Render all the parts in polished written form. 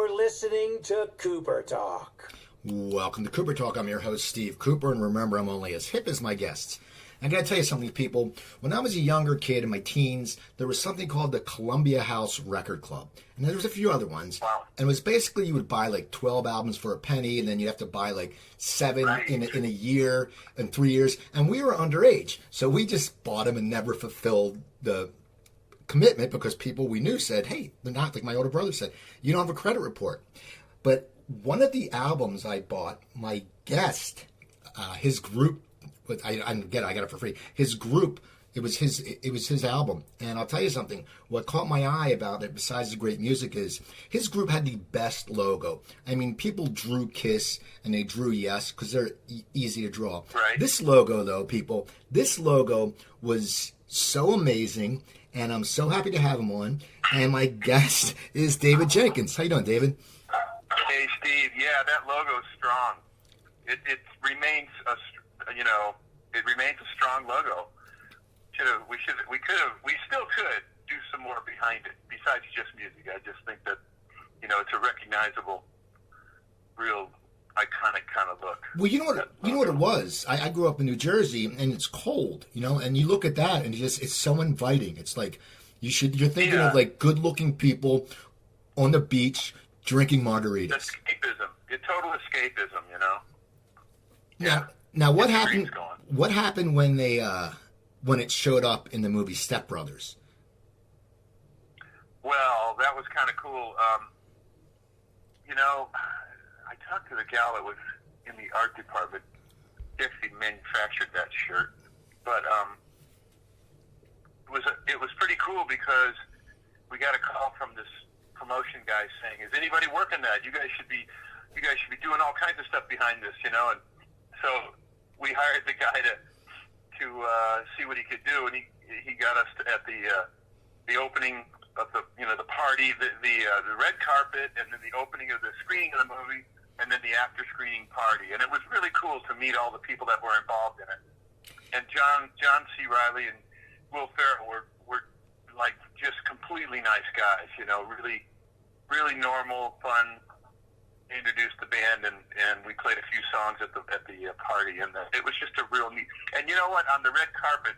You're listening to Cooper Talk. Welcome to Cooper Talk. I'm your host, Steve Cooper, and remember, I'm only as hip as my guests. I gotta tell you something, people. When I was a younger kid in my teens, there was something called the Columbia House Record Club. And there was a few other ones. Wow. And it was basically you would buy like 12 albums for a penny, and then you'd have to buy like 7 in a year and 3 years. And we were underage. So we just bought them and never fulfilled the commitment because people we knew said, hey, they're not, like my older brother said, you don't have a credit report. But one of the albums I bought, my guest, his group, I got it for free. His group, it was his album. And I'll tell you something, what caught my eye about it, besides the great music, is his group had the best logo. I mean, people drew KISS and they drew Yes because they're easy to draw. Right. This logo, though, people, this logo was so amazing, and I'm so happy to have him on. And my guest is David Jenkins. How you doing, David? Hey, Steve. Yeah, that logo's strong. It remains it remains a strong logo. We still could do some more behind it besides just music. I just think that it's a recognizable, real iconic kind of look. Well, you know what it was. I grew up in New Jersey, and it's cold, and you look at that, and it's so inviting. It's like you're thinking of like good-looking people on the beach drinking margaritas. Escapism. It's total escapism, Now what happened? What happened when they when it showed up in the movie Step Brothers? Well, that was kind of cool. I talked to the gal that was in the art department. She actually manufactured that shirt, but it was pretty cool because we got a call from this promotion guy saying, "Is anybody working that? You guys should be doing all kinds of stuff behind this, And so we hired the guy to see what he could do, and he got us at the opening of the party, the red carpet, and then the opening of the screening of the movie, and then the after screening party, and it was really cool to meet all the people that were involved in it. And John C. Reilly and Will Ferrell were like just completely nice guys, really, really normal, fun. Introduced the band, and we played a few songs at the party, and it was just a real neat. And you know what? On the red carpet,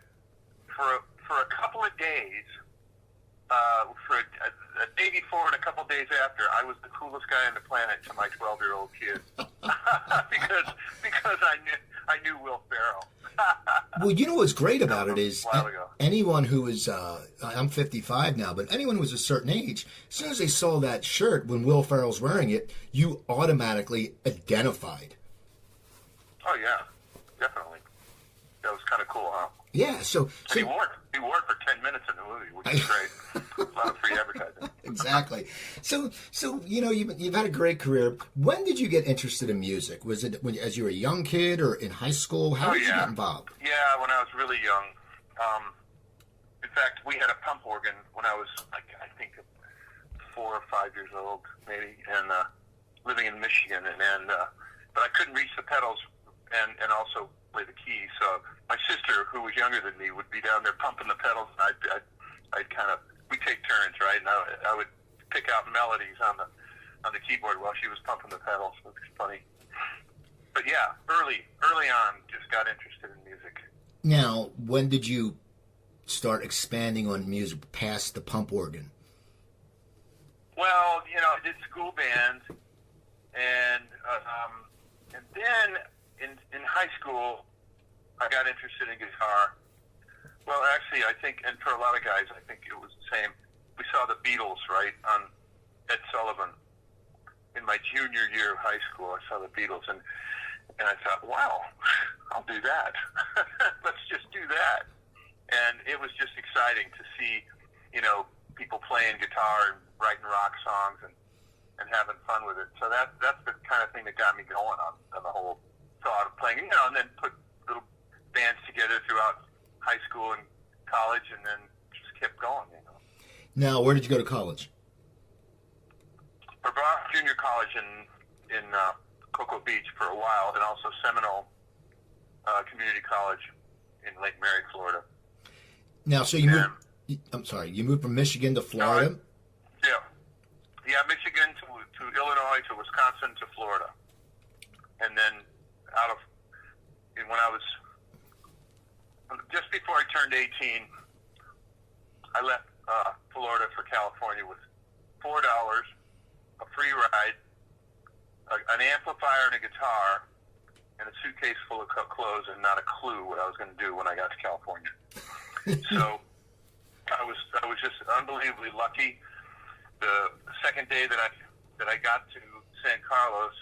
for a couple of days, for a day before and a couple of days after, I was the coolest guy on the planet to my 12-year-old kid because I knew Will Ferrell. Well, you know what's great about it is anyone who is, I'm 55 now, but anyone who was a certain age, as soon as they saw that shirt when Will Ferrell's wearing it, you automatically identified. Oh, yeah, definitely. That was kind of cool, huh? Yeah, so he wore it for 10 minutes in the movie, which is great. A lot of free advertising. Exactly. So you've had a great career. When did you get interested in music? Was it as you were a young kid or in high school? How did you get involved? Yeah, when I was really young. In fact, we had a pump organ when I was I think 4 or 5 years old, maybe, and living in Michigan, but I couldn't reach the pedals and also play the keys. So my sister, who was younger than me, would be down there pumping the pedals, and we'd take turns, right? And I would pick out melodies on the keyboard while she was pumping the pedals. It was funny. But yeah, early on, just got interested in music. Now, when did you start expanding on music past the pump organ? Well, I did school band, and then in high school, I got interested in guitar. Well, actually, I think, and for a lot of guys, I think it was the same. We saw the Beatles, right, on Ed Sullivan. In my junior year of high school, I saw the Beatles, and I thought, wow, I'll do that. Let's just do that. And it was just exciting to see, people playing guitar and writing rock songs and having fun with it. So that's the kind of thing that got me going on the whole thought of playing, and then put little bands together throughout high school and college, and then just kept going. Now, where did you go to college? Brevard Junior College in Cocoa Beach for a while, and also Seminole Community College in Lake Mary, Florida. Now, so you moved from Michigan to Florida? Yeah, Michigan to Illinois to Wisconsin to Florida, and then when I was just before I turned 18, I left Florida for California with $4, a free ride, an amplifier and a guitar, and a suitcase full of clothes, and not a clue what I was going to do when I got to California. So I was just unbelievably lucky. The second day that I got to San Carlos,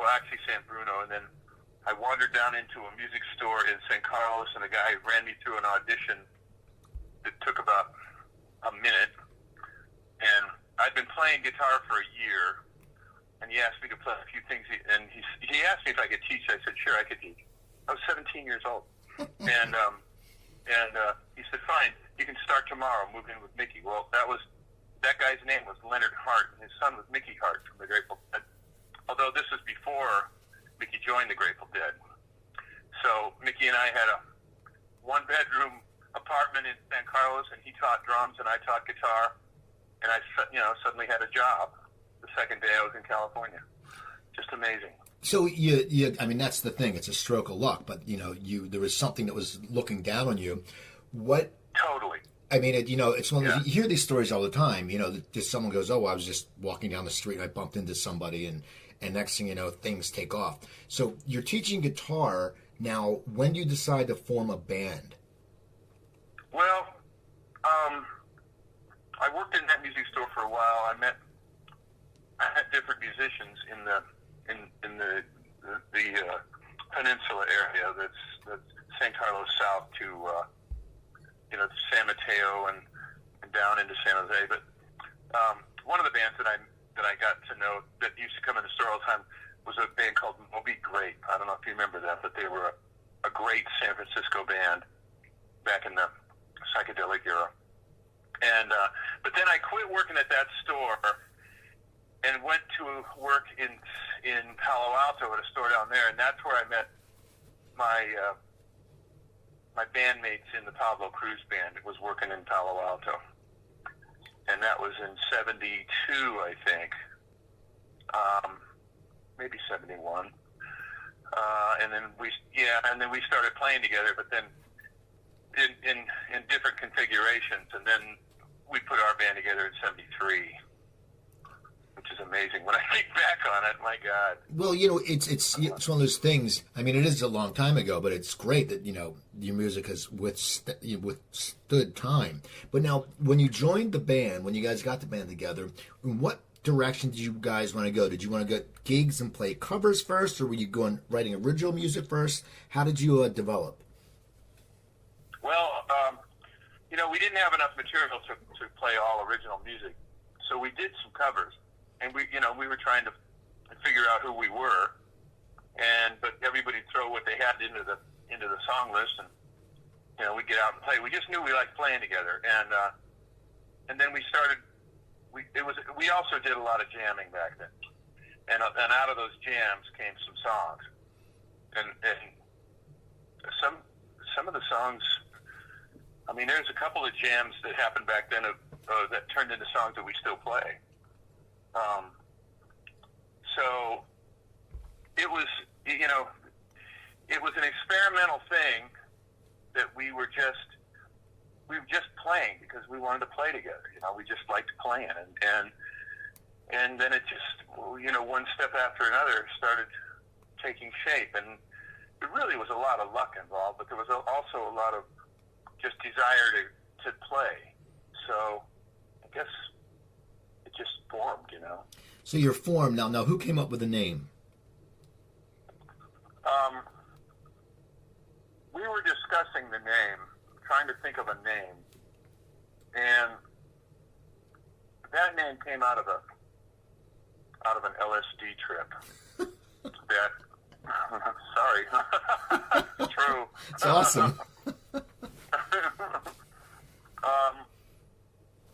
actually San Bruno, and then I wandered down into a music store in San Carlos, and the guy ran me through an audition that took about a minute. And I'd been playing guitar for a year, and he asked me to play a few things. And he asked me if I could teach. I said, sure, I could teach. I was 17 years old. And he said, fine, you can start tomorrow, move in with Mickey. Well, that guy's name was Leonard Hart, and his son was Mickey Hart from the Grateful Dead. Although this was before Mickey joined the Grateful Dead. So Mickey and I had a one-bedroom apartment in San Carlos, and he taught drums and I taught guitar, and I suddenly had a job the second day I was in California. Just amazing. So I mean, that's the thing. It's a stroke of luck, but there was something that was looking down on you. What? Totally. I mean, it's one of those, you hear these stories all the time. Just someone goes, "Oh, I was just walking down the street and I bumped into somebody," and next thing you know, things take off. So you're teaching guitar now. When do you decide to form a band? Well, I worked in that music store for a while. I met different musicians in the peninsula area. That's San Carlos south to San Mateo and down into San Jose. But one of the bands that I got to know that used to come in the store all the time was a band called Moby Grape. I don't know if you remember that, but they were a great San Francisco band back in the psychedelic era. And but then I quit working at that store and went to work in Palo Alto at a store down there, and that's where I met my bandmates in the Pablo Cruise band. It was working in Palo Alto, and that was in '72, I think, maybe '71. And then we started playing together, but then in different configurations, and then we put our band together in '73. Which is amazing. When I think back on it, my God. Well, it's one of those things. I mean, it is a long time ago, but it's great that your music has withstood time. But now, when you joined the band, when you guys got the band together, in what direction did you guys want to go? Did you want to get gigs and play covers first, or were you writing original music first? How did you develop? Well, we didn't have enough material to play all original music, so we did some covers. And we were trying to figure out who we were, but everybody'd throw what they had into the song list, and we'd get out and play. We just knew we liked playing together, and then we started. We also did a lot of jamming back then, and out of those jams came some songs, and some of the songs. I mean, there's a couple of jams that happened back then that turned into songs that we still play. So it was an experimental thing that we were just playing because we wanted to play together. We just liked playing, and then it just, one step after another started taking shape, and it really was a lot of luck involved, but there was also a lot of just desire to play. So I guess it just formed, So you're formed now. Now, who came up with the name? We were discussing the name, trying to think of a name, and that name came out of an LSD trip. That sorry, true. It's awesome.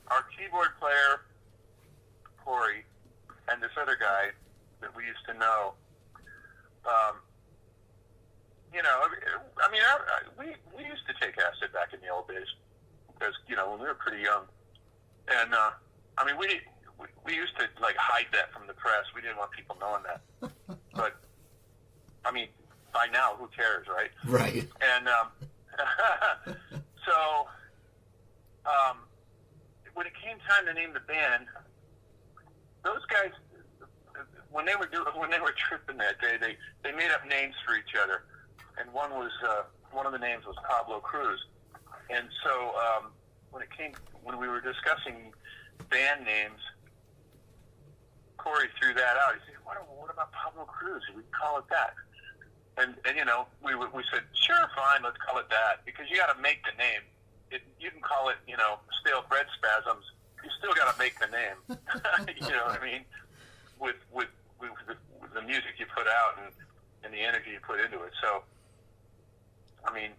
Our keyboard player, Corey, and this other guy that we used to know, we used to take acid back in the old days, because when we were pretty young, and used to like hide that from the press. We didn't want people knowing that. But I mean, by now, who cares, right? Right. And so when it came time to name the band, those guys, when they were tripping that day, they made up names for each other, and one of the names was Pablo Cruise. And so when we were discussing band names, Corey threw that out. He said, "What about Pablo Cruise? We call it that." And you know, we said, "Sure, fine, let's call it that," because you got to make the name. You can call it, you know, stale bread spasms. You still got to make the name. You know what I mean? With the music you put out and the energy you put into it. So, I mean,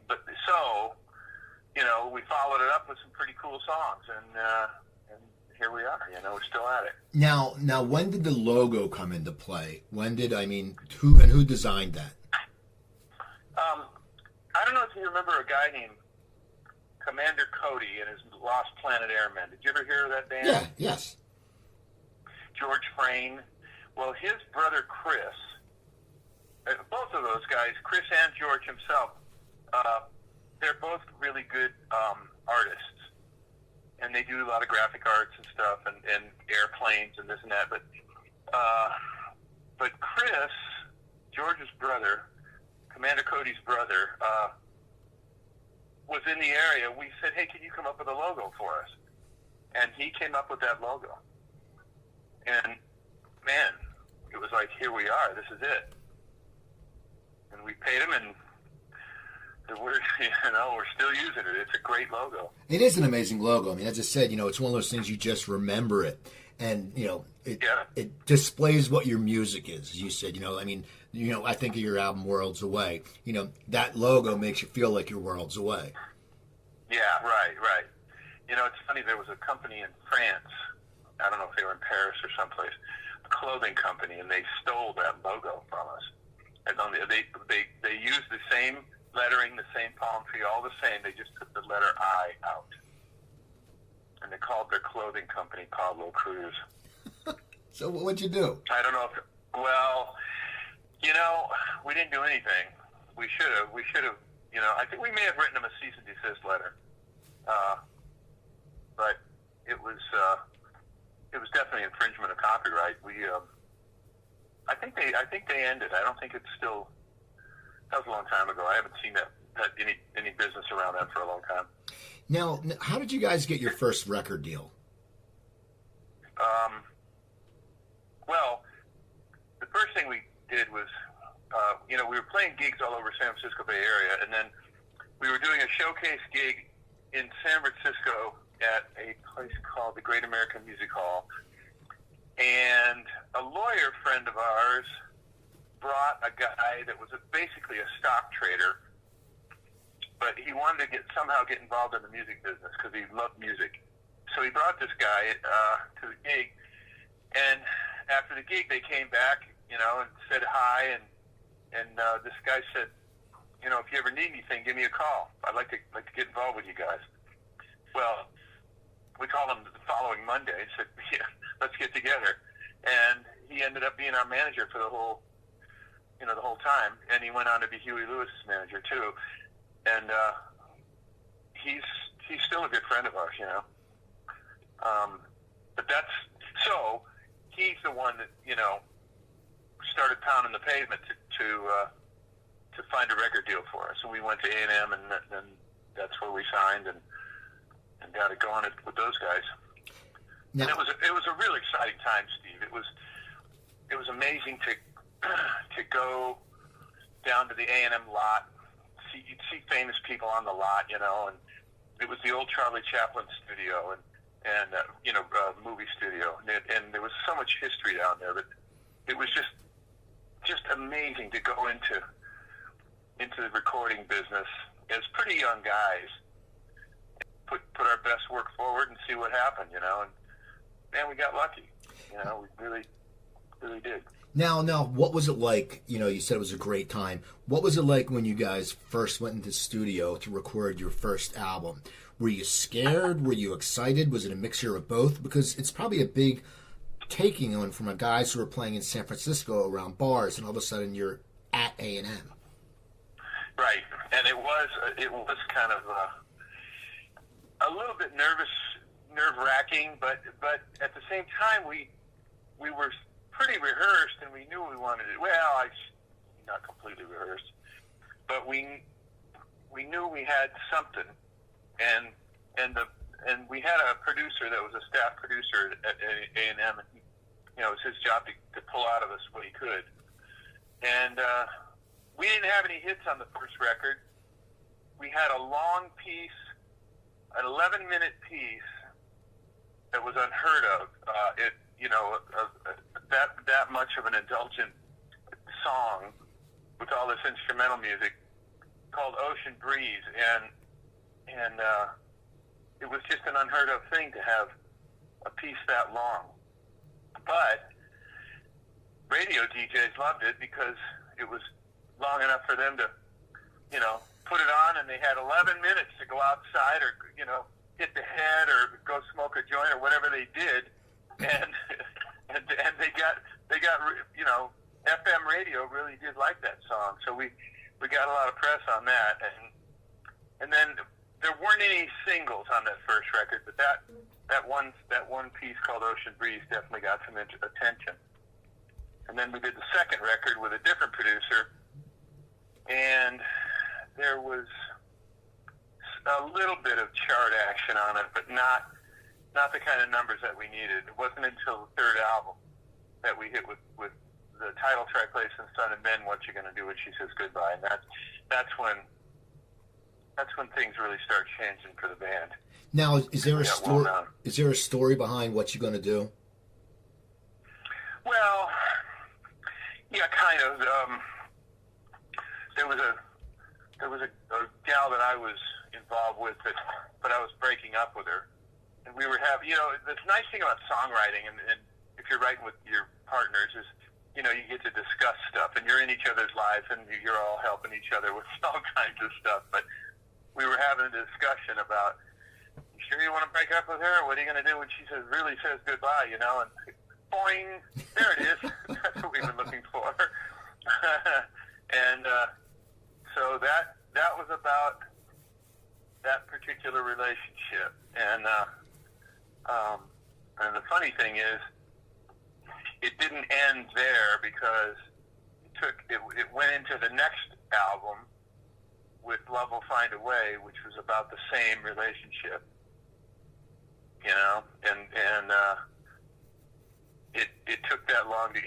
you know, we followed it up with some pretty cool songs, and here we are. You know, we're still at it. Now, when did the logo come into play? Who designed that? I don't know if you remember a guy named Commander Cody and his Lost Planet Airmen. Did you ever hear of that band? Yeah, yes. George Frayne. Well, his brother Chris, both of those guys, Chris and George himself, they're both really good artists, and they do a lot of graphic arts and stuff, and airplanes and this and that. But Chris, George's brother, Commander Cody's brother, was in the area. We said, "Hey, can you come up with a logo for us?" And he came up with that logo. And man, it was like, here we are. This is it. And we paid him, and we're still using it. It's a great logo. It is an amazing logo. I mean, as I said, you know, it's one of those things you just remember it, and you know, it displays what your music is. As you said, you know, I mean, you know, I think of your album Worlds Away. You know, that logo makes you feel like you're worlds away. Yeah, right. You know, it's funny. There was a company in France. I don't know if they were in Paris or someplace, a clothing company, and they stole that logo from us. And they used the same lettering, the same palm tree, all the same. They just took the letter I out, and they called their clothing company Pablo Cruise. So what'd you do? I don't know if. Well, you know, we didn't do anything. We should have. You know, I think we may have written them a cease and desist letter, but it was definitely infringement of copyright. I think they ended. I don't think it's still. That was a long time ago. I haven't seen that any business around that for a long time. Now, how did you guys get your first record deal? Well, the first thing we did was, you know, we were playing gigs all over San Francisco Bay Area, and then we were doing a showcase gig in San Francisco at a place called the Great American Music Hall. And a lawyer friend of ours brought a guy that was basically a stock trader, but he wanted to somehow get involved in the music business because he loved music. So he brought this guy to the gig, and after the gig they came back, you know, and said hi, and this guy said, you know, if you ever need anything, give me a call. I'd like to get involved with you guys. Well, we called him the following Monday and said, yeah, let's get together. And he ended up being our manager for the whole time. And he went on to be Huey Lewis's manager too. And he's still a good friend of ours, you know. But so he's the one that, you know, started pounding the pavement to find a record deal for us. And we went to A&M, and that's where we signed and got it going with those guys. Now, and it was a really exciting time, Steve. It was amazing to go down to the A&M lot. You'd see famous people on the lot, you know, and it was the old Charlie Chaplin studio and movie studio, and there was so much history down there. But it was just amazing to go into the recording business as pretty young guys, put our best work forward and see what happened, you know. And man, we got lucky, you know. We really, really did. Now, what was it like? You know, you said it was a great time. What was it like when you guys first went into the studio to record your first album? Were you scared? Were you excited? Was it a mixture of both? Because it's probably a big taking on from a guys who are playing in San Francisco around bars, and all of a sudden you're at A&M. Right, and it was kind of a little bit nerve-wracking, but at the same time we were pretty rehearsed, and we knew we wanted it. Well, not completely rehearsed, but we knew we had something, and we had a producer that was a staff producer at A&M, and it was his job to pull out of us what he could. And we didn't have any hits on the first record. We had a long piece, an 11-minute piece that was unheard of. That much of an indulgent song with all this instrumental music called Ocean Breeze, and it was just an unheard of thing to have a piece that long. But radio DJs loved it because it was long enough for them to, put it on, and they had 11 minutes to go outside or, hit the head or go smoke a joint or whatever they did, and they got FM radio really did like that song, so we got a lot of press on that, and then there weren't any singles on that first record, but that one piece called Ocean Breeze definitely got some attention. And then we did the second record with a different producer, and there was a little bit of chart action on it, but not the kind of numbers that we needed. It wasn't until the third album that we hit with the title track, Place in the Sun, and then What You Gonna Do When She Says Goodbye, and that's when things really start changing for the band. Now, is there a story behind What You Gonna Do? Well, yeah, kind of. There was a gal that I was involved with, but I was breaking up with her, and we were having. The nice thing about songwriting, and if you're writing with your partners, is you get to discuss stuff, and you're in each other's lives, and you're all helping each other with all kinds of stuff. But we were having a discussion about, you sure you want to break up with her? What are you going to do when she really says goodbye, And boing, there it is. That's what we've been looking for. And so that was about that particular relationship. And the funny thing is, it didn't end there because it went into the next album with Love Will Find a Way, which was about the same relationship, and it took that long to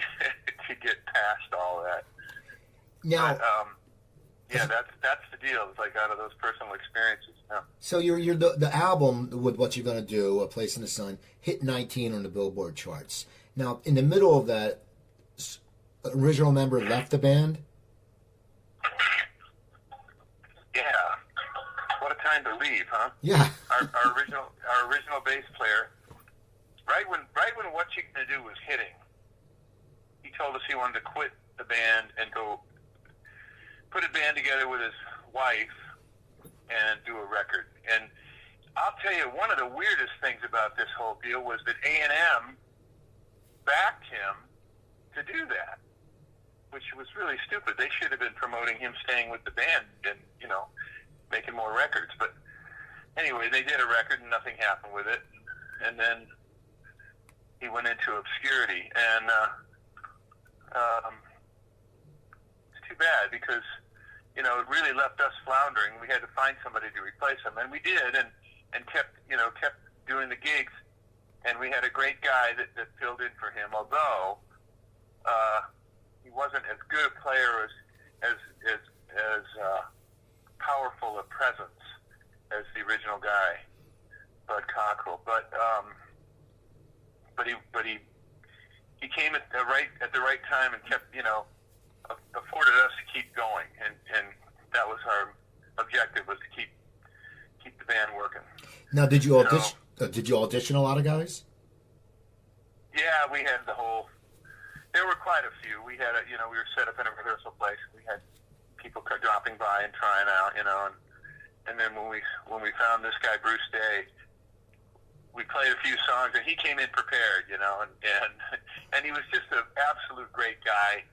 get past all that. Now, but, that's the deal. It's like out of those personal experiences. Yeah. So you're the album with What You're Gonna Do, A Place in the Sun, hit 19 on the Billboard charts. Now, in the middle of that, original member left the band. Yeah, what a time to leave, huh? Yeah. Our original bass player, right when What You Gonna Do was hitting, he told us he wanted to quit the band and go put a band together with his wife and do a record. And I'll tell you, one of the weirdest things about this whole deal was that A&M backed him to do that, which was really stupid. They should have been promoting him staying with the band and, making more records. But anyway, they did a record and nothing happened with it. And then he went into obscurity. And it's too bad because, it really left us floundering. We had to find somebody to replace him. And we did and kept doing the gigs. And we had a great guy that filled in for him, although he wasn't as good a player as powerful a presence as the original guy, Bud Cockrell. But he came at the right time and kept afforded us to keep going, and that was our objective, was to keep the band working. Now, did you audition? Did you audition a lot of guys? Yeah, we had the whole. There were quite a few. We had we were set up in a rehearsal place. We had people dropping by and trying out, and then when we found this guy Bruce Day, we played a few songs, and he came in prepared, you know, and he was just an absolute great guy,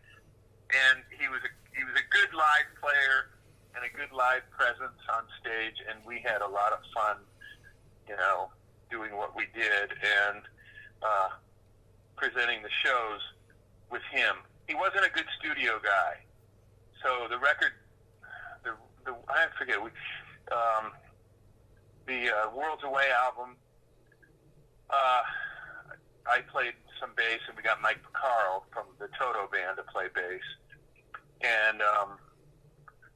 and he was a good live player and a good live presence on stage, and we had a lot of fun, you know, doing what we did and presenting the shows with him. He wasn't a good studio guy, so the record, I forget, the Worlds Away album, I played some bass, and we got Mike Picaro from the Toto band to play bass. And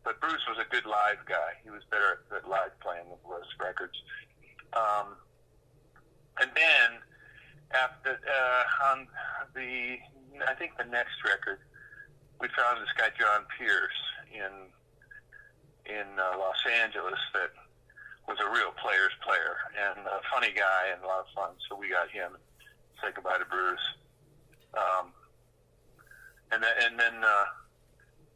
but Bruce was a good live guy. He was better at live playing than was records. And then after on I think the next record, we found this guy John Pierce in Los Angeles that was a real player's player and a funny guy and a lot of fun. So we got him. Say goodbye to Bruce. And then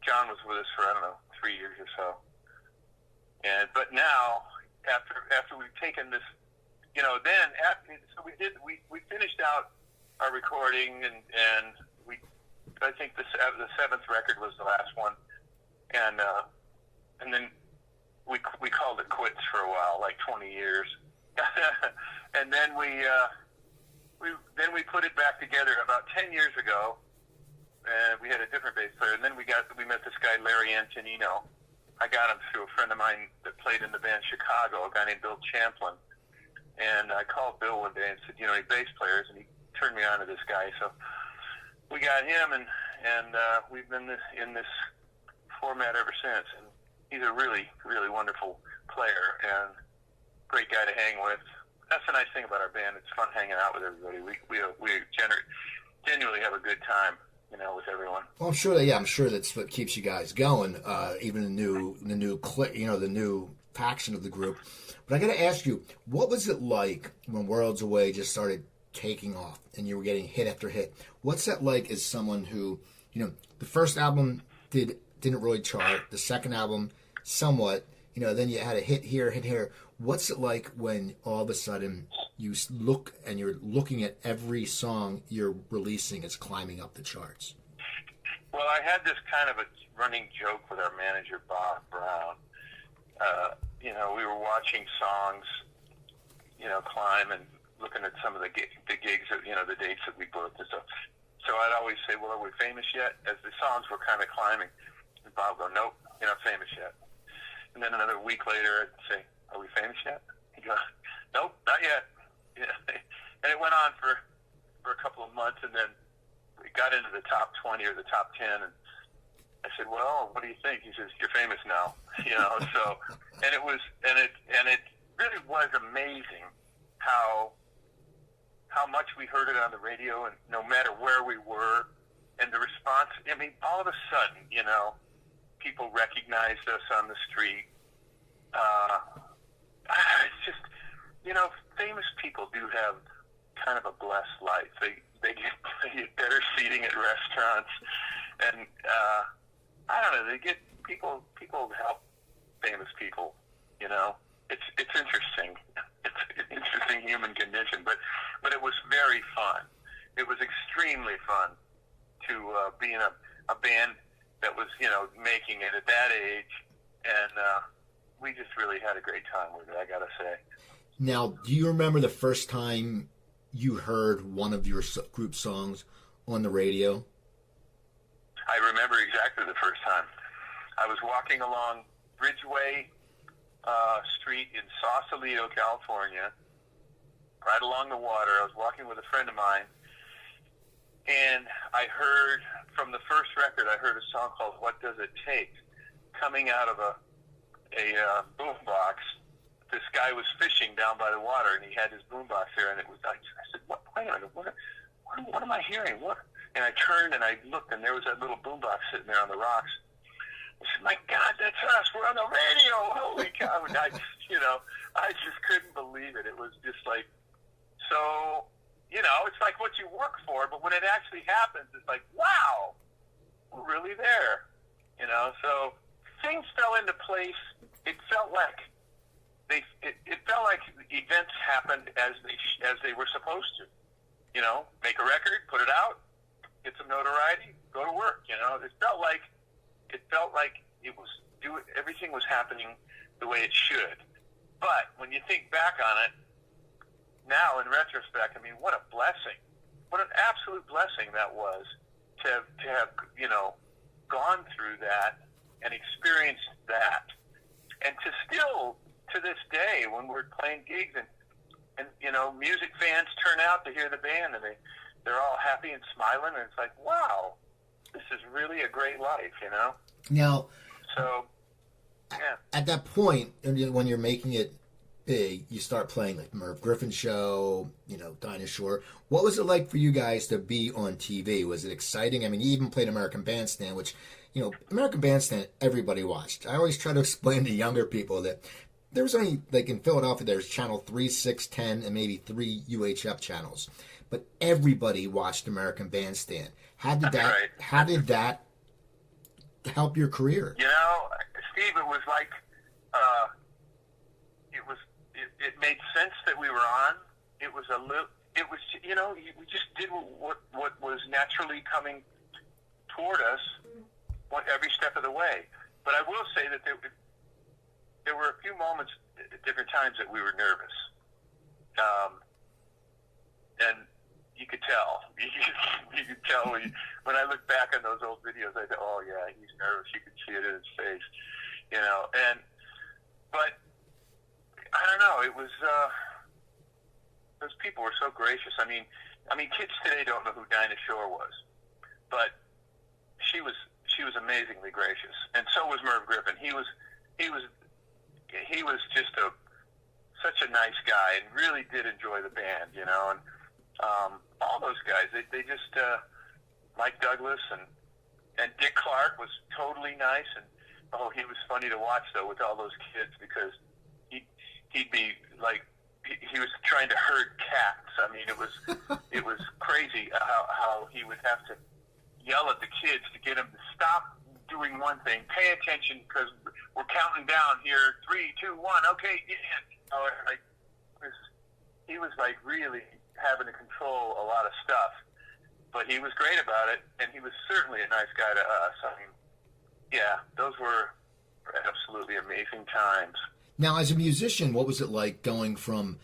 John was with us for, I don't know, 3 years or so. But now after we've taken this, you know, then so we finished out our recording and I think the seventh record was the last one, and then we called it quits for a while, like 20 years, and then we put it back together about 10 years ago. And we had a different bass player, and then we met this guy Larry Antonino. I got him through a friend of mine that played in the band Chicago, a guy named Bill Champlin. And I called Bill one day and said, you know, any bass players? And he turned me on to this guy. So we got him, and we've been in this format ever since. And he's a really, really wonderful player and great guy to hang with. That's the nice thing about our band. It's fun hanging out with everybody. We genuinely have a good time, you know, with everyone. Well, I'm sure that's what keeps you guys going. Even the new faction of the group. But I got to ask you, what was it like when Worlds Away just started taking off and you were getting hit after hit? What's that like as someone who, you know, the first album didn't really chart, the second album somewhat, you know, then you had a hit here. What's it like when all of a sudden you look and you're looking at every song you're releasing is climbing up the charts? Well, I had this kind of a running joke with our manager, Bob Brown. You know, we were watching songs, you know, climb and looking at some of the gigs that, you know, the dates that we booked and stuff. So I'd always say, well, are we famous yet? As the songs were kind of climbing. And Bob would go, nope, you're not famous yet. And then another week later, I'd say, are we famous yet? He'd go, nope, not yet. Yeah. And it went on for a couple of months, and then we got into the top 20 or the top 10, and I said, well, what do you think? He says, you're famous now. You know, so, and it really was amazing how much we heard it on the radio, and no matter where we were, and the response, I mean, all of a sudden, you know, people recognized us on the street. It's just, you know, famous people do have kind of a blessed life. They get better seating at restaurants, and I don't know. They get people help famous people. You know, it's interesting. It's an interesting human condition, but it was very fun. It was extremely fun to be in a band that was, you know, making it at that age, and we just really had a great time with it, I gotta say. Now, do you remember the first time you heard one of your group songs on the radio? I remember exactly the first time. I was walking along Bridgeway Street in Sausalito, California, right along the water. I was walking with a friend of mine, and I heard, from the first record, I heard a song called What Does It Take, coming out of a boombox. This guy was fishing down by the water, and he had his boombox there, and it was, I said, wait a minute, what am I hearing? What? And I turned and I looked, and there was that little boombox sitting there on the rocks. I said, my God, that's us. We're on the radio. Holy cow. And I just couldn't believe it. It was just like, so, you know, it's like what you work for, but when it actually happens, it's like, wow, we're really there. You know, so things fell into place. It felt like it felt like events happened as they were supposed to. You know, make a record, put it out, get some notoriety, go to work. You know, it felt like everything was happening the way it should. But when you think back on it now, in retrospect, I mean, what a blessing! What an absolute blessing that was to have gone through that and experienced that, and to still to this day when we're playing gigs and music fans turn out to hear the band and they're all happy and smiling, and it's like, wow, this is really a great life, Now, so yeah. At that point, when you're making it big, you start playing like Merv Griffin Show, Dinah Shore. What was it like for you guys to be on TV? Was it exciting? I mean, you even played American Bandstand, which, American Bandstand, everybody watched. I always try to explain to younger people that there was only, like in Philadelphia, there's channel 3, 6, 10, and maybe 3 UHF channels. But everybody watched American Bandstand. How did that help your career? Steve, it was like, it made sense that we were on. It was we just did what was naturally coming toward us every step of the way. But I will say that there were a few moments at different times that we were nervous. And you could tell. You could tell when I look back on those old videos, I thought, oh yeah, he's nervous. You could see it in his face, but I don't know. It was those people were so gracious. I mean, kids today don't know who Dinah Shore was, but she was amazingly gracious, and so was Merv Griffin. He was just such a nice guy, and really did enjoy the band, and all those guys. They just Mike Douglas and Dick Clark was totally nice, and he was funny to watch though with all those kids, because he'd be like, he was trying to herd cats. I mean, it was crazy how he would have to yell at the kids to get them to stop doing one thing, pay attention, because we're counting down here, 3, 2, 1, okay, yeah. He was like really having to control a lot of stuff, but he was great about it, and he was certainly a nice guy to us. I mean, yeah, those were absolutely amazing times. Now, as a musician, what was it like going from,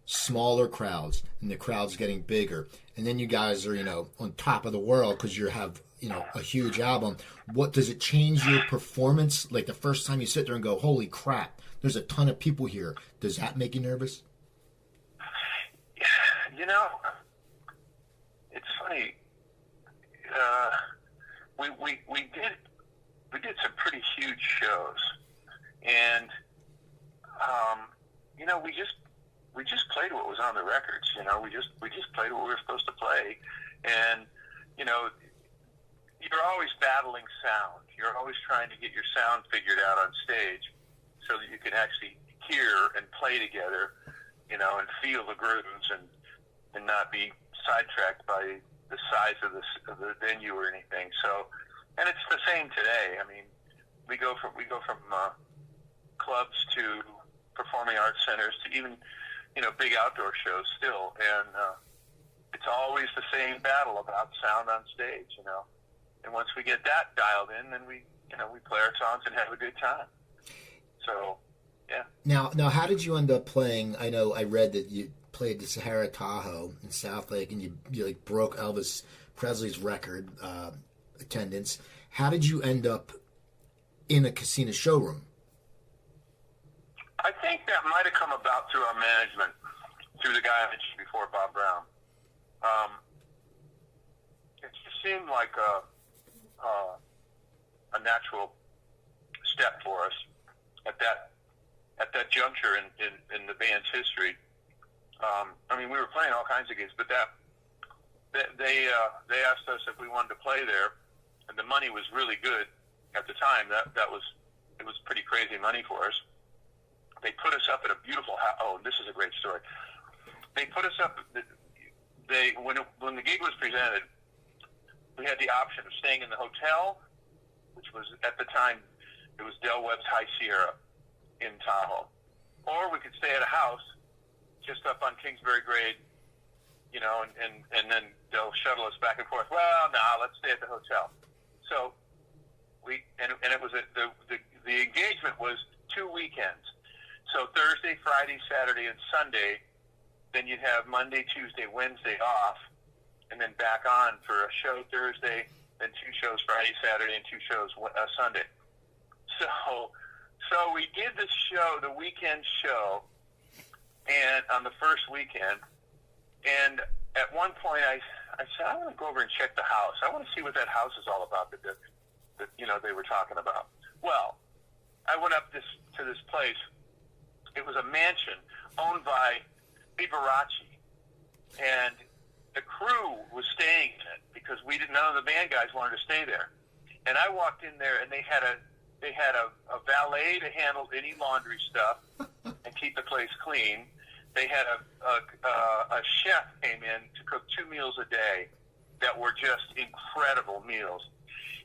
smaller crowds and the crowds getting bigger, and then you guys are, on top of the world because you have, a huge album? What does it change your performance? Like the first time you sit there and go, holy crap, there's a ton of people here. Does that make you nervous? It's funny. We did some pretty huge shows, and we just played what was on the records. We just played what we were supposed to play, and you're always battling sound. You're always trying to get your sound figured out on stage, so that you can actually hear and play together, and feel the grooves and not be sidetracked by the size of the venue or anything. So, and it's the same today. I mean, we go from clubs to performing arts centers to even big outdoor shows still, and it's always the same battle about sound on stage. And once we get that dialed in, then we play our songs and have a good time. So, yeah. Now, how did you end up playing? I know I read that you played the Sahara Tahoe in South Lake, and you like broke Elvis Presley's record attendance. How did you end up in a casino showroom? I think that might have come about through our management, through the guy I mentioned before, Bob Brown. It just seemed like a natural step for us at that juncture in the band's history. We were playing all kinds of gigs, but they asked us if we wanted to play there, and the money was really good at the time. It was pretty crazy money for us. They put us up at a beautiful house. Oh, this is a great story. They put us up. When the gig was presented, we had the option of staying in the hotel, which was at the time it was Del Webb's High Sierra in Tahoe, or we could stay at a house just up on Kingsbury Grade, you know, and then they'll shuttle us back and forth. Well, no, let's stay at the hotel. So and it was the engagement was 2 weekends. So Thursday, Friday, Saturday, and Sunday. Then you'd have Monday, Tuesday, Wednesday off, and then back on for a show Thursday, then 2 shows Friday, Saturday, and 2 shows Sunday. So we did the show, the weekend show, and on the first weekend, and at one point I said, I want to go over and check the house. I want to see what that house is all about that you know, they were talking about. Well, I went up to this place. It was a mansion owned by Liberace, and the crew was staying in it because none of the band guys wanted to stay there. And I walked in there, and they had a valet to handle any laundry stuff and keep the place clean. They had a chef came in to cook 2 meals a day that were just incredible meals.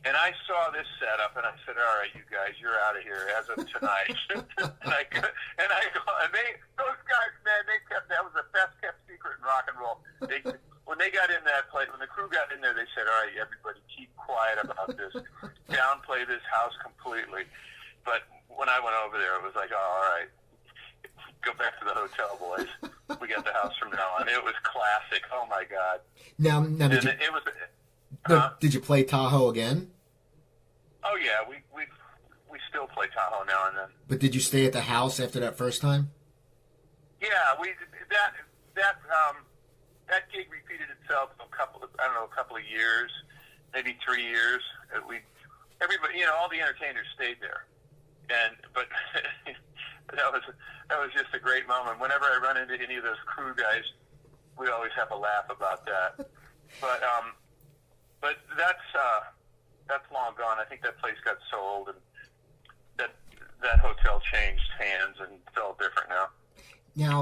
And I saw this setup, and I said, "All right, you guys, you're out of here as of tonight." Those guys, man, that was the best kept secret in rock and roll. When they got in that place, when the crew got in there, they said, "All right, everybody, keep quiet about this. Downplay this house completely." But when I went over there, it was like, "Oh, all right, go back to the hotel, boys. We got the house from now on." It was classic. Oh my God. Now did you play Tahoe again? Oh yeah, we still play Tahoe now and then. But did you stay at the house after that first time? Yeah, that gig repeated itself a couple of years, maybe 3 years. Everybody, you know, all the entertainers stayed there, but that was just a great moment. Whenever I run into any of those crew guys, we always have a laugh about that. But that's long gone. I think that place got sold, and that hotel changed hands and felt different now.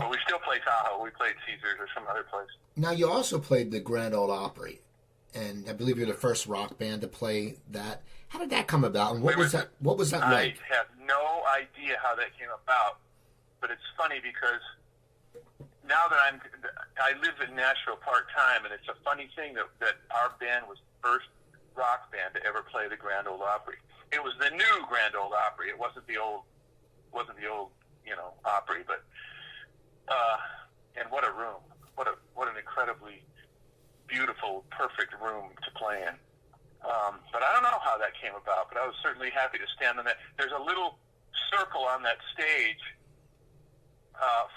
But we still play Tahoe. We played Caesars or some other place. Now, you also played the Grand Ole Opry, and I believe you're the first rock band to play that. How did that come about, and what was that like? I have no idea how that came about, but it's funny because now that I live in Nashville part-time, and it's a funny thing that our band was the first rock band to ever play the Grand Ole Opry. It was the new Grand Ole Opry. It wasn't the old, you know, Opry, but and what a room. What an incredibly beautiful, perfect room to play in. But I don't know how that came about, but I was certainly happy to stand on that. There's a little circle on that stage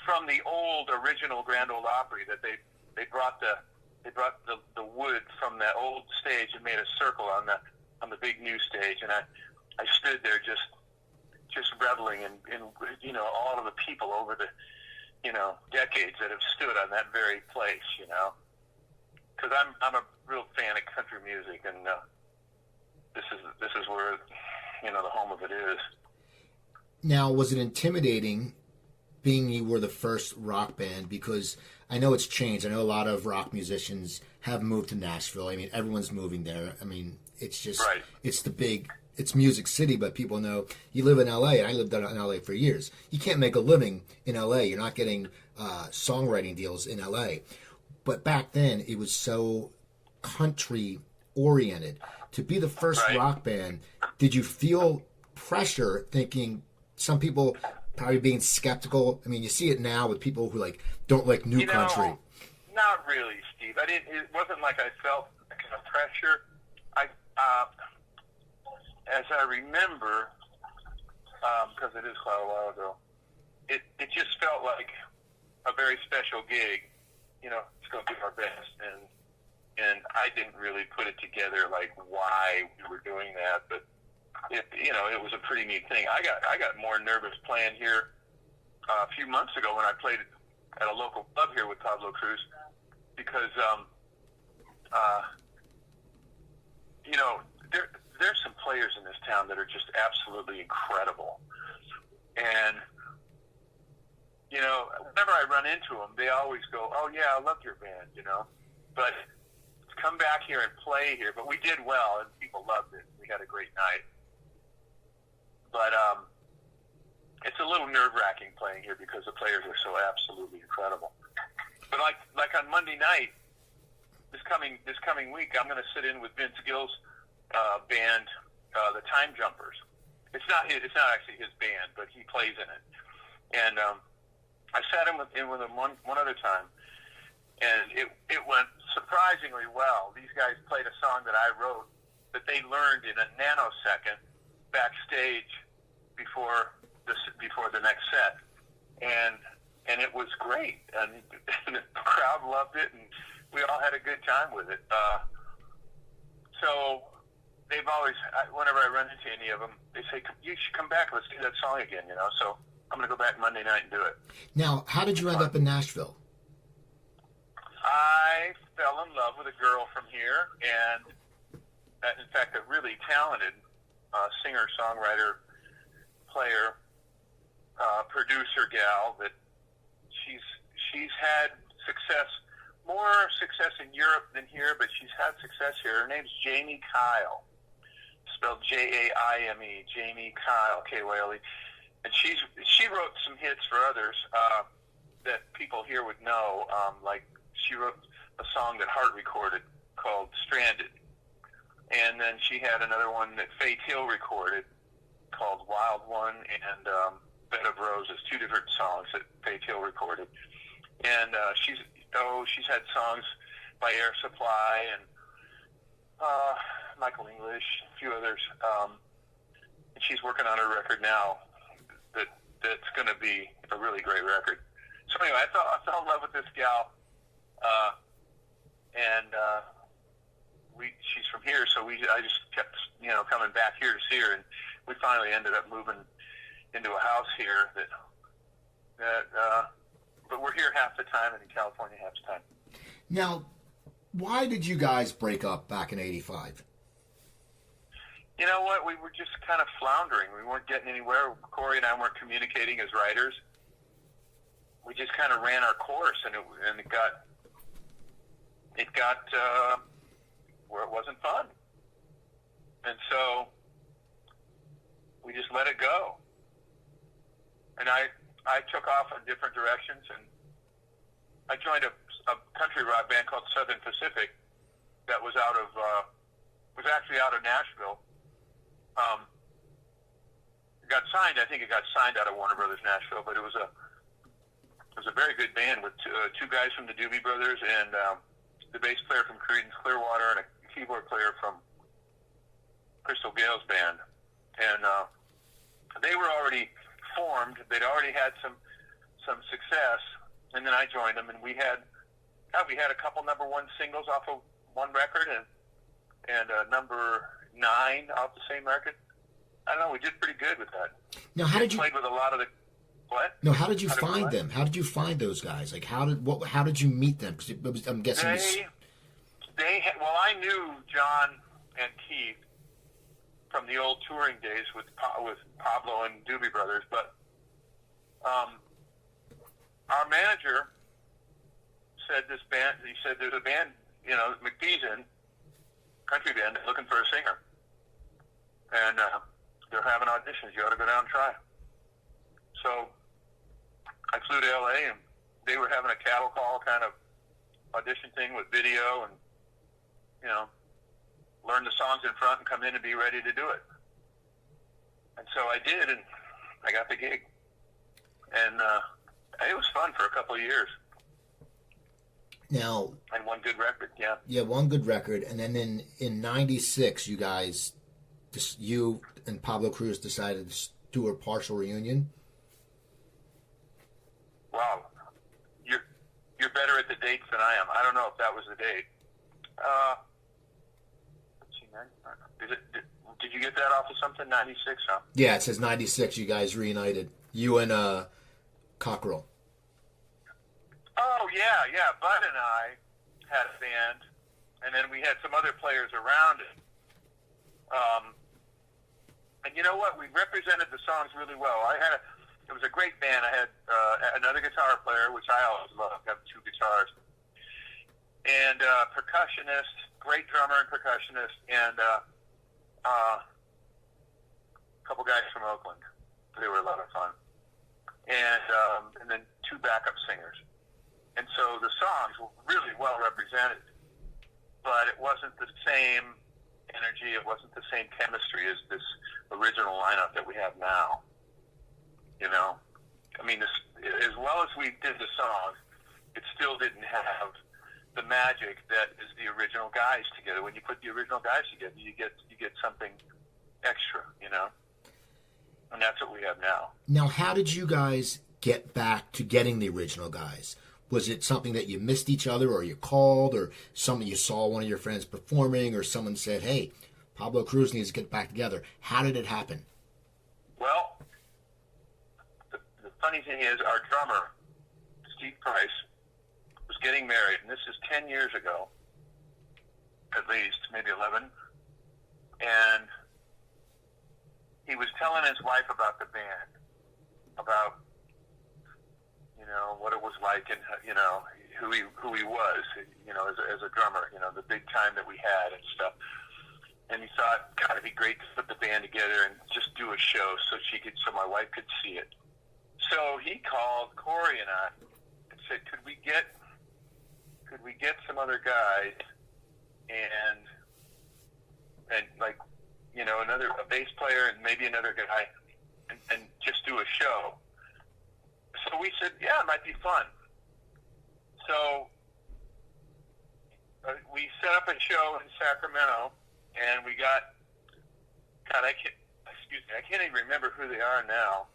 from the old original Grand Ole Opry that they brought the wood from that old stage and made a circle on the big new stage, and I stood there just reveling in you know, all of the people over the, you know, decades that have stood on that very place, you know, because I'm a real fan of country music, and this is where, you know, the home of it is. Now, was it intimidating being you were the first rock band? Because I know it's changed. I know a lot of rock musicians have moved to Nashville. I mean, everyone's moving there. I mean, it's just, right. It's Music City, but people know you live in L.A., and I lived in L.A. for years. You can't make a living in L.A. You're not getting songwriting deals in L.A. But back then, it was so country-oriented. To be the first right. rock band, did you feel pressure thinking some people probably being skeptical? I mean, you see it now with people who don't like new country. Not really, Steve. It wasn't like I felt that kind of pressure. As I remember, because it is quite a while ago, it just felt like a very special gig. You know, let's go do our best, and I didn't really put it together like why we were doing that, but it was a pretty neat thing. I got more nervous playing here a few months ago when I played at a local club here with Pablo Cruise, because you know, there's some players in this town that are just absolutely incredible, and you know, whenever I run into them, they always go, "Oh yeah, I love your band," you know, but to come back here and play here, but we did well and people loved it. We had a great night. But it's a little nerve-wracking playing here because the players are so absolutely incredible. But like on Monday night, this coming week, I'm going to sit in with Vince Gill's band, the Time Jumpers. It's not actually his band, but he plays in it. And I sat in with him one other time, and it went surprisingly well. These guys played a song that I wrote that they learned in a nanosecond backstage before the next set, and it was great, and the crowd loved it, and we all had a good time with it. So they've always, whenever I run into any of them, they say, "You should come back. Let's do that song again." So I'm going to go back Monday night and do it. Now, how did you end up in Nashville? I fell in love with a girl from here, and in fact, a really talented singer, songwriter, player, producer gal that she's had more success in Europe than here, but she's had success here. Her name's Jamie Kyle, spelled Jaime, Jamie Kyle, Kyle. And she wrote some hits for others that people here would know. Like she wrote a song that Hart recorded called "Stranded," and then she had another one that Faith Hill recorded called "Wild One" and "Bed of Roses," two different songs that Faith Hill recorded. And she's had songs by Air Supply and Michael English, a few others. And she's working on her record now that's going to be a really great record. So anyway, I fell in love with this gal, and she's from here, so I just kept coming back here to see her, and we finally ended up moving into a house here but we're here half the time and in California half the time. Now, why did you guys break up back in '85? You know what? We were just kind of floundering. We weren't getting anywhere. Corey and I weren't communicating as writers. We just kind of ran our course, and it got where it wasn't fun. And so we just let it go. And I took off in different directions, and I joined a country rock band called Southern Pacific that was actually out of Nashville. It got signed. I think it got signed out of Warner Brothers Nashville, but it was a very good band with two guys from the Doobie Brothers and the bass player from Creedence Clearwater and a keyboard player from Crystal Gale's band. And they were already formed. They'd already had some success, and then I joined them, and we had a couple number one singles off of one record and number 9 off the same record. I don't know. We did pretty good with that. Now, how did you played with a lot of the what? No, how did you find them? How did you find those guys? Like, how did you meet them? Because I'm guessing I knew John and Keith from the old touring days with Pablo and Doobie Brothers, but our manager said there's a band, McPhee's in, country band, looking for a singer. And they're having auditions. You ought to go down and try. So I flew to L.A., and they were having a cattle call kind of audition thing with video and, learn the songs in front and come in and be ready to do it. And so I did, and I got the gig. And it was fun for a couple of years. Now, and one good record, yeah. Yeah, one good record. And then in '96, you and Pablo Cruise decided to do a partial reunion. Wow. You're better at the dates than I am. I don't know if that was the date. Did you get that off of something? 96, huh? Yeah, it says 96. You guys reunited. You and Cockrell. Oh, yeah. Bud and I had a band, and then we had some other players around it. And you know what? We represented the songs really well. It was a great band. I had another guitar player, which I always loved. I have 2 guitars. And percussionist, great drummer and percussionist, and a couple guys from Oakland. They were a lot of fun. and then 2 backup singers. And so the songs were really well represented, but it wasn't the same energy, it wasn't the same chemistry as this original lineup that we have now. You know? I mean, as well as we did the songs, it still didn't have the magic that is the original guys together. When you put the original guys together, you get something extra, you know? And that's what we have now. Now, how did you guys get back to getting the original guys? Was it something that you missed each other, or you called, or something you saw one of your friends performing, or someone said, hey, Pablo Cruise needs to get back together? How did it happen? Well, the funny thing is, our drummer, Steve Price, was getting married, and this is 10 years ago, at least, maybe 11, and he was telling his wife about the band, about, you know, what it was like, and, you know, who he was, you know, as a drummer, you know, the big time that we had and stuff. And he thought, God, it'd be great to put the band together and just do a show so my wife could see it. So he called Corey and I and said, could we get some other guys and like, you know, a bass player and maybe another guy and just do a show. So we said, yeah, it might be fun. So we set up a show in Sacramento, and we got, God, I can't even remember who they are now.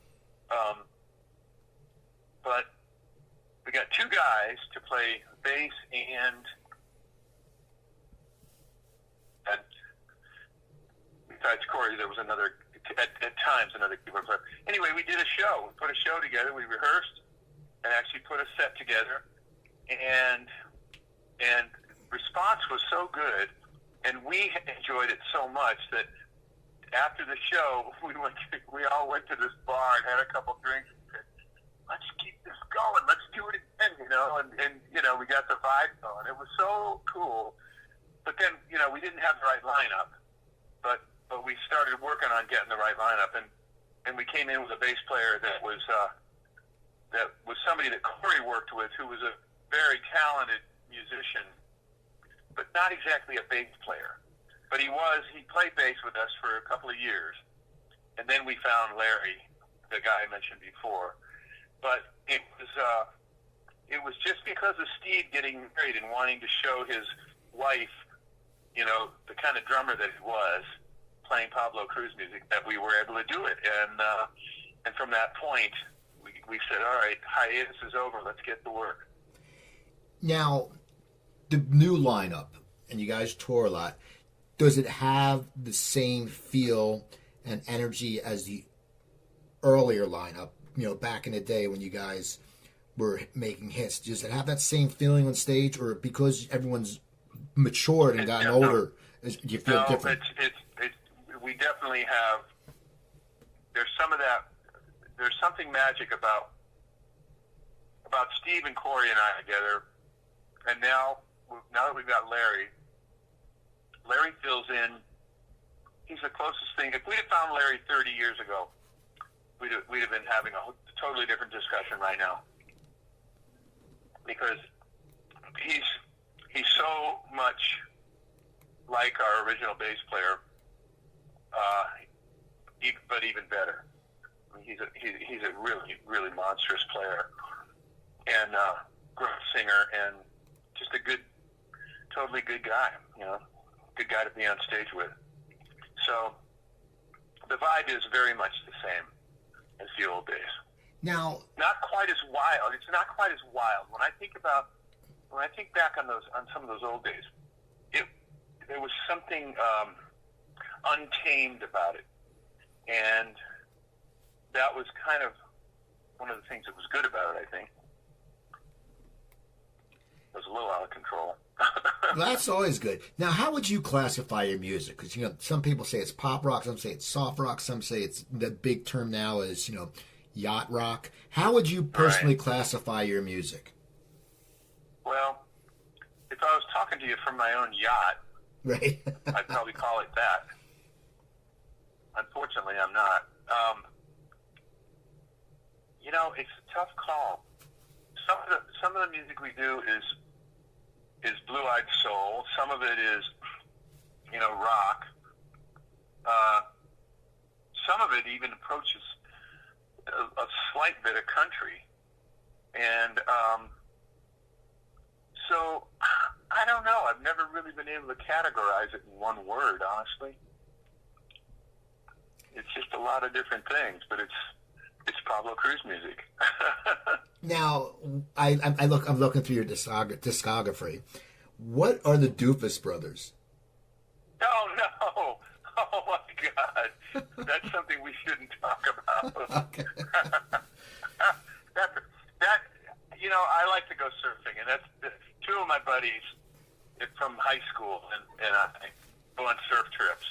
But we got 2 guys to play bass and besides Corey, there was at times another keyboard player. Anyway, we did a show. We put a show together. We rehearsed and actually put a set together. And response was so good, and we enjoyed it so much that after the show, we all went to this bar and had a couple drinks and said, let's keep this going. Let's do it again, you know. And you know, we got the vibe going. It was so cool. But then, you know, we didn't have the right lineup. But we started working on getting the right lineup, and we came in with a bass player that was somebody that Corey worked with, who was a very talented musician, but not exactly a bass player. But he played bass with us for a couple of years, and then we found Larry, the guy I mentioned before. But it was just because of Steve getting married and wanting to show his wife, you know, the kind of drummer that he was, playing Pablo Cruise music, that we were able to do it. And from that point, we said, all right, hiatus is over. Let's get to work. Now, the new lineup, and you guys tour a lot, does it have the same feel and energy as the earlier lineup, you know, back in the day when you guys were making hits? Does it have that same feeling on stage, or because everyone's matured and gotten older, do you feel different? We definitely have. There's some of that. There's something magic about Steve and Corey and I together, and now that we've got Larry fills in. He's the closest thing. If we'd have found Larry 30 years ago, we'd have been having a totally different discussion right now, because he's so much like our original bass player, but even better. I mean, he's a really, really monstrous player, and great singer, and just a totally good guy, you know, good guy to be on stage with. So the vibe is very much the same as the old days. Now, not quite as wild. It's not quite as wild. When I think back on some of those old days, there was something untamed about it, and that was kind of one of the things that was good about it. I think it was a little out of control. Well, that's always good. Now, how would you classify your music? Because, you know, some people say it's pop rock, some say it's soft rock, some say it's, the big term now is, you know, yacht rock. How would you personally classify your music? Well, if I was talking to you from my own yacht, right, I'd probably call it that. Unfortunately, I'm not. it's a tough call. Some of the music we do is blue-eyed soul. Some of it is, rock. Some of it even approaches a slight bit of country. And so, I don't know. I've never really been able to categorize it in one word, honestly. It's just a lot of different things, but it's Pablo Cruise music. Now, I'm looking through your discography. What are the Doofus Brothers? Oh, no. Oh, my God. That's something we shouldn't talk about. Okay. I like to go surfing, and that's two of my buddies from high school, and I go on surf trips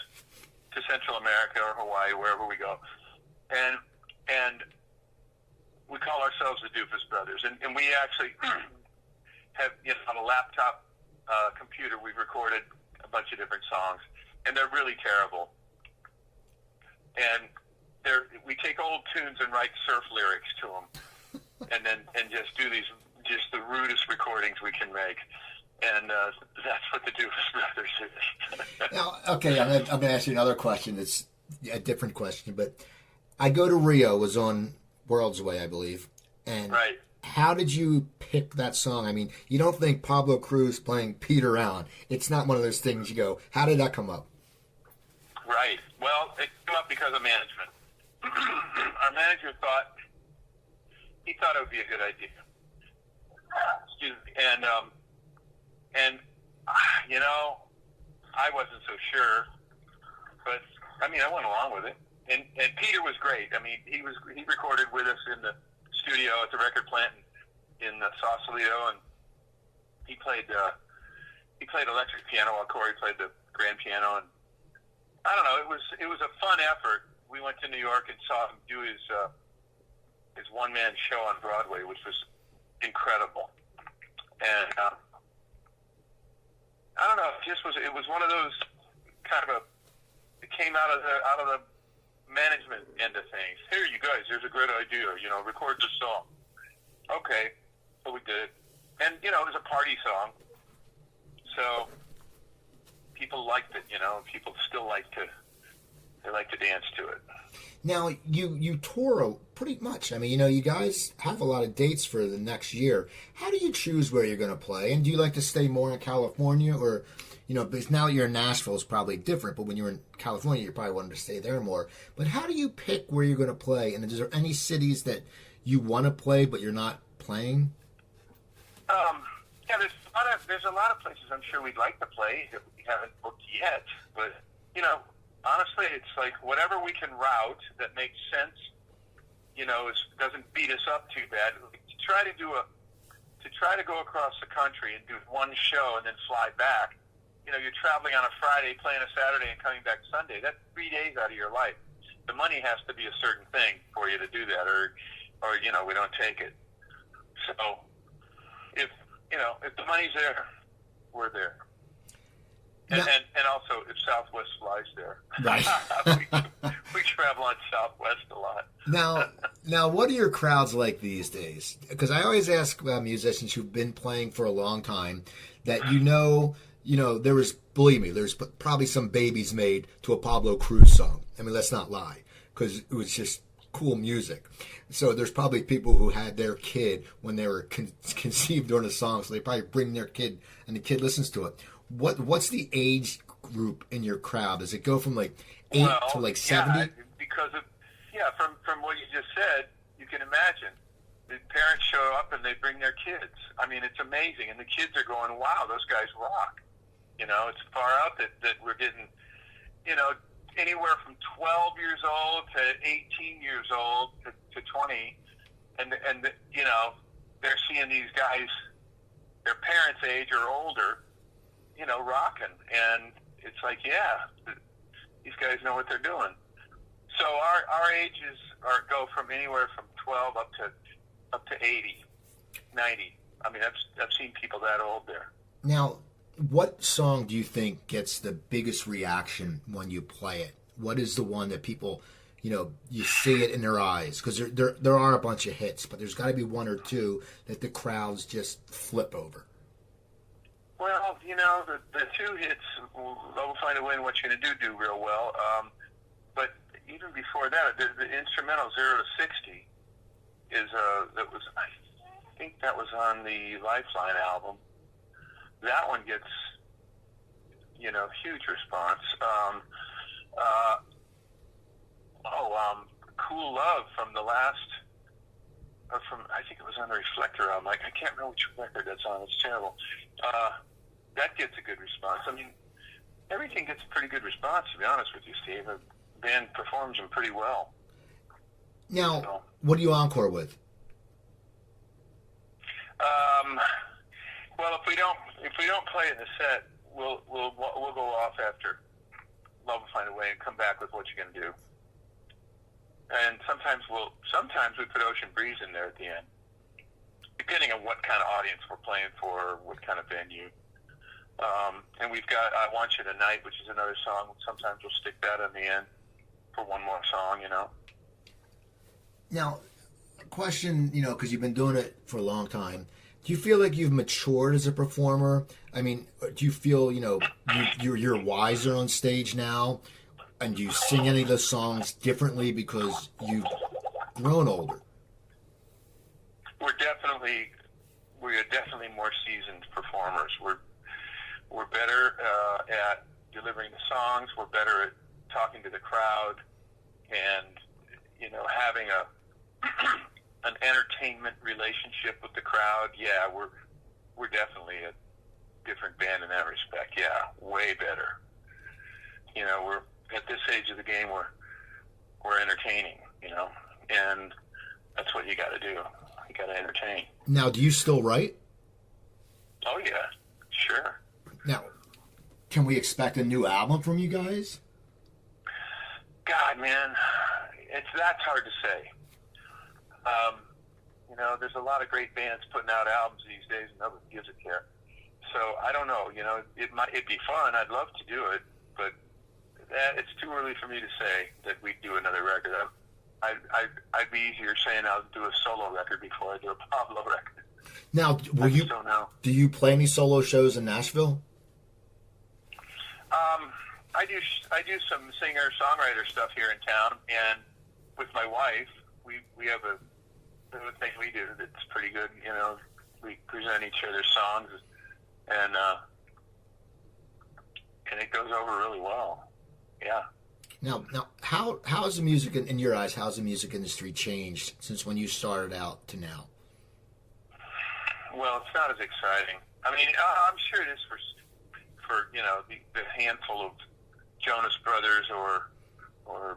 to Central America or Hawaii, wherever we go. And we call ourselves the Doofus Brothers, and we actually have, on a laptop computer, we've recorded a bunch of different songs, and they're really terrible. And we take old tunes and write surf lyrics to them, and just do just the rudest recordings we can make. And that's what the Doofus Brothers is. Now, okay, I'm gonna ask you another question. It's a different question, but I Go to Rio was on World's Way, I believe. And right. How did you pick that song? I mean, you don't think Pablo Cruise playing Peter Allen. It's not one of those things you go, how did that come up? Right. Well, it came up because of management. Our manager thought it would be a good idea. Excuse me. And I wasn't so sure, but I went along with it. And Peter was great. He recorded with us in the studio at the record plant in Sausalito, and he played electric piano while Corey played the grand piano. And I don't know, it was a fun effort. We went to New York and saw him do his one-man show on Broadway, which was incredible. And I don't know, it was one of those it came out of the management end of things. Here, you guys, there's a great idea, record this song. Okay, so we did it. And, it was a party song. So people liked it, people still like to dance to it. Now, you tour pretty much. You guys have a lot of dates for the next year. How do you choose where you're going to play? And do you like to stay more in California? Or, because now you're in Nashville, it's probably different. But when you're in California, you probably wanted to stay there more. But how do you pick where you're going to play? And is there any cities that you want to play but you're not playing? Yeah, there's a lot of places I'm sure we'd like to play that we haven't booked yet. But, honestly, it's like whatever we can route that makes sense, doesn't beat us up too bad. To try to go across the country and do one show and then fly back, you're traveling on a Friday, playing a Saturday, and coming back Sunday. That's 3 days out of your life. The money has to be a certain thing for you to do that, or we don't take it. So if the money's there, we're there. And also, if Southwest flies there. Right. we travel on Southwest a lot. Now, what are your crowds like these days? Because I always ask musicians who've been playing for a long time that there was, believe me, there's probably some babies made to a Pablo Cruise song. Let's not lie, because it was just cool music. So there's probably people who had their kid when they were conceived during a song, so they probably bring their kid, and the kid listens to it. What's the age group in your crowd? Does it go from 8 to 70? Yeah, because from what you just said, you can imagine the parents show up and they bring their kids. It's amazing, and the kids are going, "Wow, those guys rock." It's far out that we're getting, anywhere from 12 years old to 18 years old to 20, and they're seeing these guys, their parents' age or older, rocking, and it's like, yeah, these guys know what they're doing. So our ages go from anywhere from 12 up to 80, 90. I've seen people that old there. Now, what song do you think gets the biggest reaction when you play it? What is the one that people, you see it in their eyes? Because there are a bunch of hits, but there's got to be one or two that the crowds just flip over. Well, the two hits, Love Find a Way and What You Gonna do real well. But even before that, the instrumental 0 to 60 is I think that was on the Lifeline album. That one gets huge response. Cool Love from the last, I think it was on the Reflector album. I can't remember which record that's on. It's terrible. That gets a good response. I mean, everything gets a pretty good response, to be honest with you, Steve. The band performs them pretty well. Now, what do you encore with? Well, if we don't play it in the set, we'll go off after Love Will Find a Way and come back with What You Gonna Do. And sometimes we put Ocean Breeze in there at the end, depending on what kind of audience we're playing for, what kind of venue. And we've got I Want You Tonight, which is another song. Sometimes we'll stick that in the end for one more song, Now, a question, because you've been doing it for a long time. Do you feel like you've matured as a performer? I mean, do you feel, you're wiser on stage now? And do you sing any of the songs differently because you've grown older? We are definitely more seasoned performers. We're better at delivering the songs. We're better at talking to the crowd, and having an entertainment relationship with the crowd. Yeah, we're definitely a different band in that respect. Yeah, way better. We're at this age of the game. We're entertaining. And that's what you got to do. You got to entertain. Now, do you still write? Oh yeah, sure. Now, can we expect a new album from you guys? God, man, that's hard to say. There's a lot of great bands putting out albums these days, and nobody gives a care. So I don't know. It'd be fun. I'd love to do it, but it's too early for me to say that we'd do another record. I'd be easier saying I'll do a solo record before I do a Pablo record. Now, do you play any solo shows in Nashville? I do some singer-songwriter stuff here in town, and with my wife, we have a thing we do that's pretty good. We present each other's songs, and it goes over really well. Yeah. Now, how has the music, in your eyes, how's the music industry changed since when you started out to now? Well, it's not as exciting. I mean, I'm sure it is for the handful of Jonas Brothers or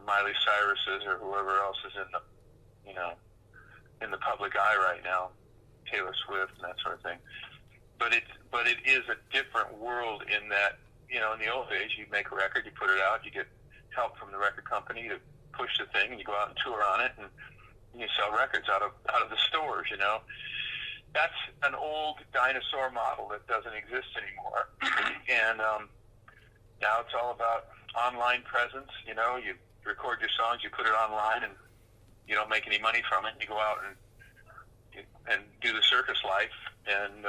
Miley Cyrus's or whoever else is in the public eye right now, Taylor Swift and that sort of thing. But it is a different world in that, in the old days, you make a record, you put it out, you get help from the record company to push the thing, and you go out and tour on it, and you sell records out of the stores. That's an old dinosaur model that doesn't exist anymore. And now it's all about online presence. You record your songs, you put it online, and you don't make any money from it. You go out and do the circus life and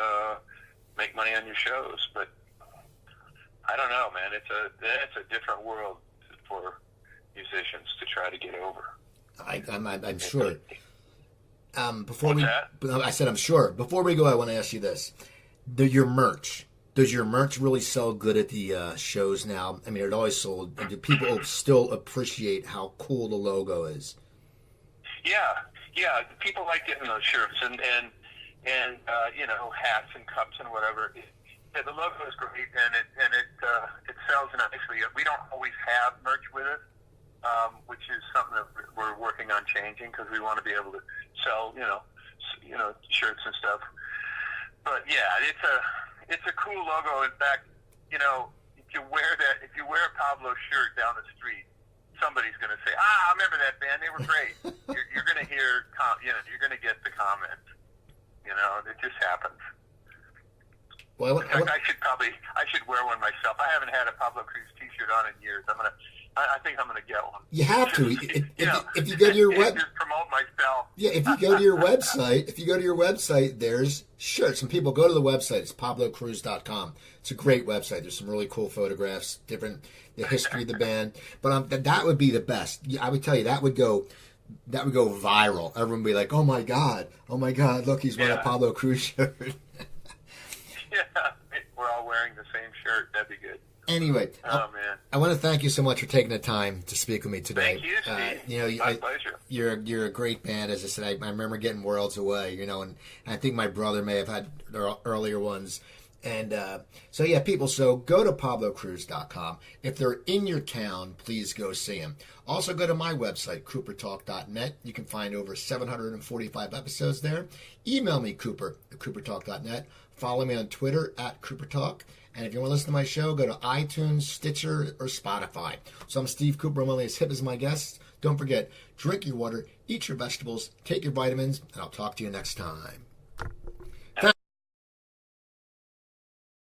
make money on your shows. But I don't know, man. It's a different world for musicians to try to get over. I'm sure. I said I'm sure. Before we go, I want to ask you this: your merch. Does your merch really sell good at the shows now? I mean, it always sold. And do people still appreciate how cool the logo is? Yeah. People like getting those shirts and hats and cups and whatever. Yeah, the logo is great, and it sells nicely. We don't always have merch with it, which is something that we're working on changing because we want to be able to sell, shirts and stuff. But yeah, it's a cool logo. In fact, if you wear a Pablo shirt down the street, somebody's going to say, I remember that band. They were great. You're going to hear, you're going to get the comment. It just happens. Well, I should wear one myself. I haven't had a Pablo Cruise T-shirt on in years. I'm I think I'm going to get one. You have to. If you go to your web, just promote myself. yeah. If you go to your website, there's shirts. And people go to the website. It's pablocruise.com. It's a great website. There's some really cool photographs, the history of the band. But that would be the best. I would tell you that would go viral. Everyone would be like, oh my god, look, he's wearing a Pablo Cruise shirt. Yeah, we're all wearing the same shirt. That'd be good. Anyway, oh man, I want to thank you so much for taking the time to speak with me today. Thank you, Steve. My pleasure. You're a great band. As I said, I remember getting Worlds Away, and I think my brother may have had earlier ones. And so yeah, people. So go to pablocruise.com. If they're in your town, please go see them. Also go to my website, coopertalk.net. You can find over 745 episodes there. Email me, Cooper at coopertalk.net. Follow me on Twitter at coopertalk. And if you want to listen to my show, go to iTunes, Stitcher, or Spotify. So I'm Steve Cooper. I'm only as hip as my guests. Don't forget, drink your water, eat your vegetables, take your vitamins, and I'll talk to you next time.